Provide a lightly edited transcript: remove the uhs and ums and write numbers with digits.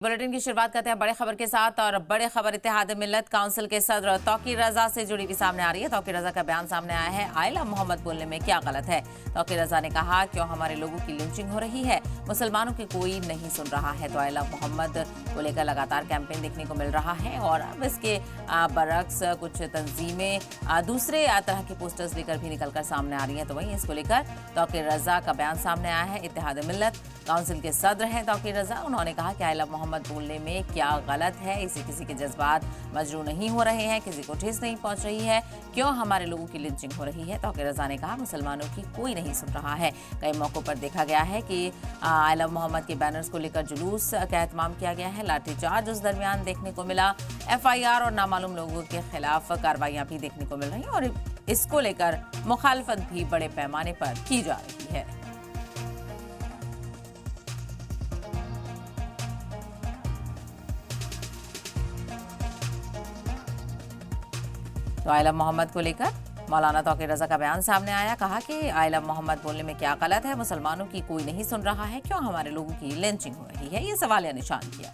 Bulletin की शुरुआत करते हैं बड़े खबर के साथ और बड़े खबर इत्तेहाद मिल्लत काउंसिल के सदर तौकीर रजा से जुड़ी हुई सामने आ रही है। तौकीर रजा का बयान सामने आया है। आयला मोहम्मद बोलने में क्या गलत है। तौकीर रजा ने कहा क्यों हमारे लोगों की लिंचिंग हो रही है, मुसलमानों की कोई नहीं सुन रहा है। तो आयला मोहम्मद को लेकर लगातार कैंपेन देखने को मिल रहा है और अब इसके बरक्स कुछ तंजीमें दूसरे तरह के पोस्टर्स लेकर भी निकलकर सामने आ रही है। तो वहीं इसको लेकर तौकीर रजा का बयान सामने आया है। इत्तेहाद मिल्लत काउंसिल के सदर हैं तौकीर रजा। उन्होंने कहा कि आयला मोहम्मद बोलने में क्या गलत है, इसे किसी के जज्बात मजरू नहीं हो रहे हैं, किसी को ठेस नहीं पहुंच रही है, क्यों हमारे लोगों की लिंचिंग हो रही है। तौकीर रजा ने कहा मुसलमानों की कोई नहीं सुन रहा है। कई मौकों पर देखा गया है कि आयला मोहम्मद के बैनर्स को लेकर जुलूस का एहतमाम किया गया है। लाठीचार्ज उस दरमियान देखने को मिला। FIR और नामालूम लोगों के खिलाफ कार्रवाइयां भी देखने को मिल रही हैं और इसको लेकर मुखालफत भी बड़े पैमाने पर की जा रही है। तो आयला मोहम्मद को लेकर मौलाना तौकीर रजा का बयान सामने आया। कहा कि आयला मोहम्मद बोलने में क्या गलत है, मुसलमानों की कोई नहीं सुन रहा है, क्यों हमारे लोगों की लिंचिंग हो रही है, ये सवाल या निशान किया।